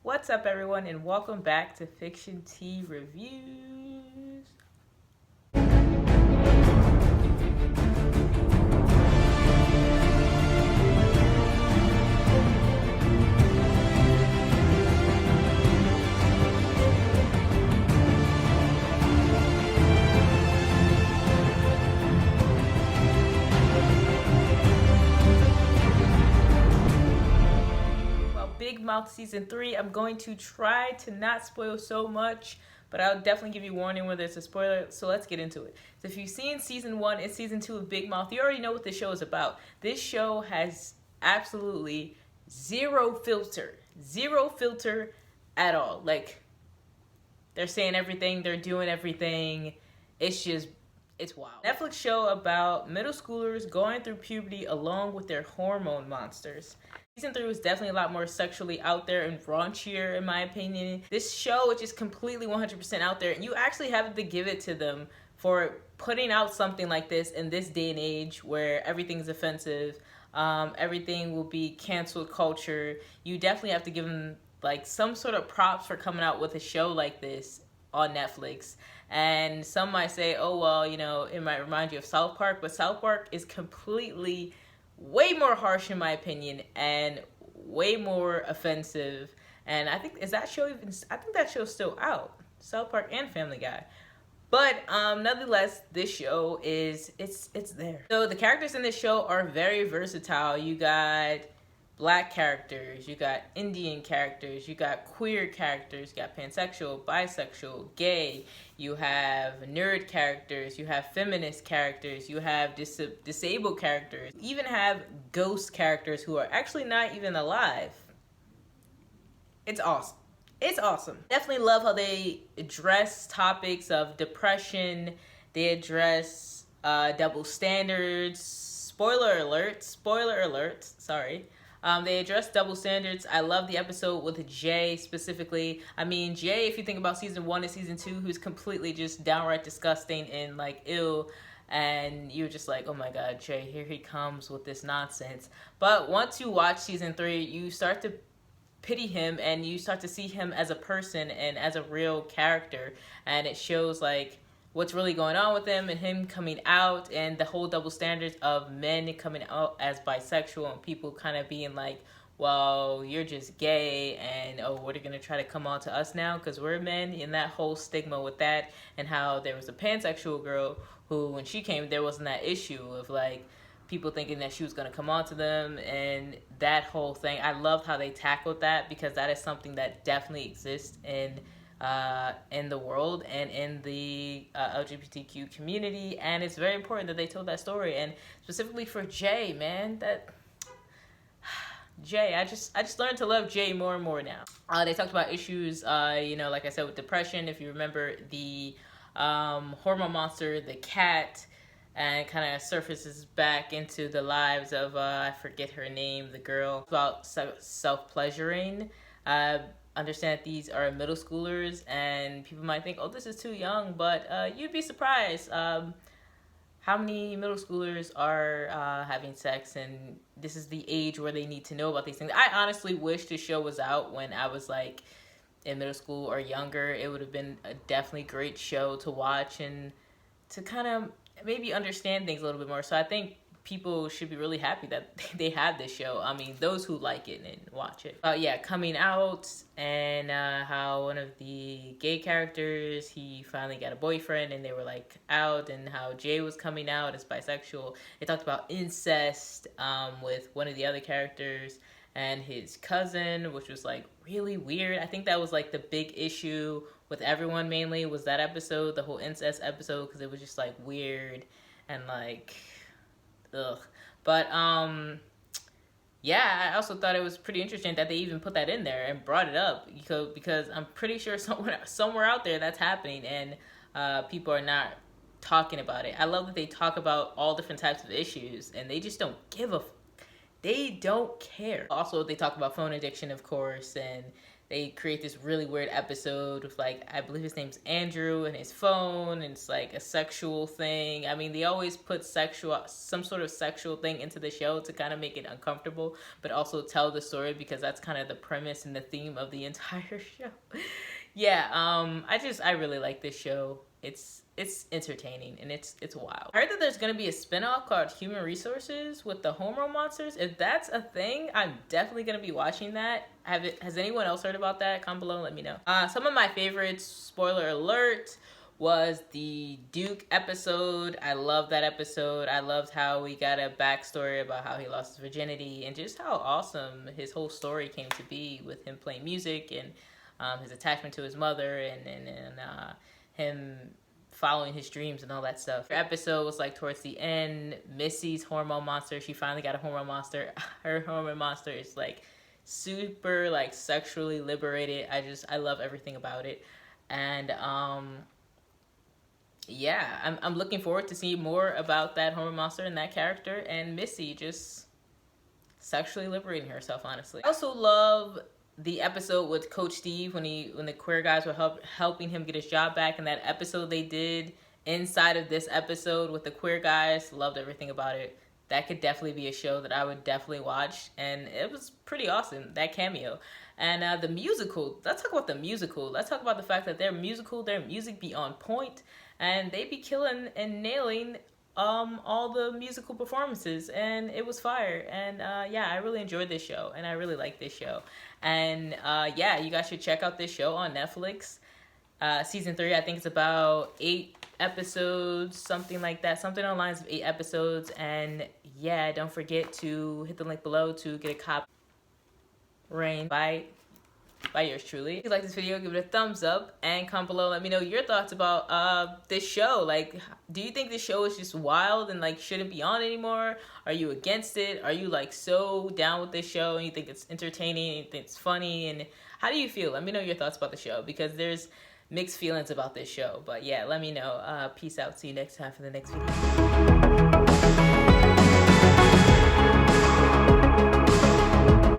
What's up, everyone, and welcome back to Fiction Tea Reviews. Big Mouth Season 3. I'm going to try to not spoil so much, but I'll definitely give you warning whether it's a spoiler, so let's get into it. So if you've seen Season 1 and Season 2 of Big Mouth, you already know what this show is about. This show has absolutely zero filter at all. Like, they're saying everything, they're doing everything. It's wild. Netflix show about middle schoolers going through puberty along with their hormone monsters. Season 3 was definitely a lot more sexually out there and raunchier, in my opinion. This show is just completely 100% out there, and you actually have to give it to them for putting out something like this in this day and age where everything's offensive, everything will be canceled culture. You definitely have to give them like some sort of props for coming out with a show like this on Netflix. And some might say, oh, well, you know, it might remind you of South Park, but South Park is completely way more harsh in my opinion and way more offensive. And I think, I think that show's still out, South Park and Family Guy. But nonetheless, this show it's there. So the characters in this show are very versatile. You got Black characters, you got Indian characters, you got queer characters, you got pansexual, bisexual, gay, you have nerd characters, you have feminist characters, you have disabled characters, you even have ghost characters who are actually not even alive. It's awesome. It's awesome. Definitely love how they address topics of depression. They address double standards. Spoiler alert, sorry. They address double standards. I love the episode with Jay specifically. I mean, Jay, if you think about Season 1 and Season 2, who's completely just downright disgusting and like ill, and you're just like, oh my god, Jay, here he comes with this nonsense. But once you watch Season 3, you start to pity him and you start to see him as a person and as a real character, and it shows like what's really going on with him and him coming out, and the whole double standards of men coming out as bisexual and people kind of being like, well, you're just gay, and oh, what are you going to try to come on to us now because we're men, and that whole stigma with that. And how there was a pansexual girl who, when she came, there wasn't that issue of like people thinking that she was going to come on to them, and that whole thing. I loved how they tackled that, because that is something that definitely exists in the world and in the LGBTQ community, and it's very important that they told that story. And specifically for Jay, man, that Jay, I just learned to love Jay more and more now. They talked about issues, you know, like I said, with depression. If you remember the hormone monster, the cat, and kind of surfaces back into the lives of I forget her name, the girl, about self-pleasuring. Understand that these are middle schoolers, and people might think, oh, this is too young, but you'd be surprised how many middle schoolers are having sex, and this is the age where they need to know about these things. I honestly wish the show was out when I was like in middle school or younger. It would have been a definitely great show to watch and to kind of maybe understand things a little bit more. So I think people should be really happy that they have this show. I mean, those who like it and watch it. Yeah, coming out, and how one of the gay characters, he finally got a boyfriend and they were like out, and how Jay was coming out as bisexual. They talked about incest with one of the other characters and his cousin, which was like really weird. I think that was like the big issue with everyone, mainly was that episode, the whole incest episode, because it was just like weird and like ugh. But yeah, I also thought it was pretty interesting that they even put that in there and brought it up, because I'm pretty sure somewhere out there that's happening, and people are not talking about it. I love that they talk about all different types of issues, and they just don't care. Also, they talk about phone addiction, of course, and they create this really weird episode with, like, I believe his name's Andrew and his phone, and it's like a sexual thing. I mean, they always put some sort of sexual thing into the show to kind of make it uncomfortable, but also tell the story, because that's kind of the premise and the theme of the entire show. Yeah, I really like this show. It's entertaining, and it's wild. I heard that there's gonna be a spinoff called Human Resources with the hormone monsters. If that's a thing, I'm definitely gonna be watching that. Has anyone else heard about that? Comment below and let me know. Some of my favorites, spoiler alert, was the Duke episode. I love that episode. I loved how we got a backstory about how he lost his virginity, and just how awesome his whole story came to be with him playing music, and his attachment to his mother, and him following his dreams and all that stuff. The episode was like towards the end, Missy's hormone monster, she finally got a hormone monster. Her hormone monster is like super like sexually liberated. I love everything about it. And yeah, I'm looking forward to see more about that hormone monster and that character, and Missy just sexually liberating herself, honestly. I also love the episode with Coach Steve when the queer guys were helping him get his job back, and that episode they did inside of this episode with the queer guys. Loved everything about it. That could definitely be a show that I would definitely watch, and it was pretty awesome, that cameo. And the musical, let's talk about the musical. Let's talk about the fact that their music be on point, and they be killing and nailing all the musical performances, and it was fire. And yeah, I really enjoyed this show, and I really like this show. And yeah, you guys should check out this show on Netflix. Season 3, I think it's about 8 episodes, something like that, something on the lines of 8 episodes. And yeah, don't forget to hit the link below to get a copy. Rain by yours truly. If you like this video, give it a thumbs up, and comment below, let me know your thoughts about this show. Like, do you think this show is just wild and like shouldn't be on anymore? Are you against it? Are you like so down with this show and you think it's entertaining and you think it's funny? And how do you feel? Let me know your thoughts about the show, because there's mixed feelings about this show. But yeah, let me know. Peace out. See you next time for the next video.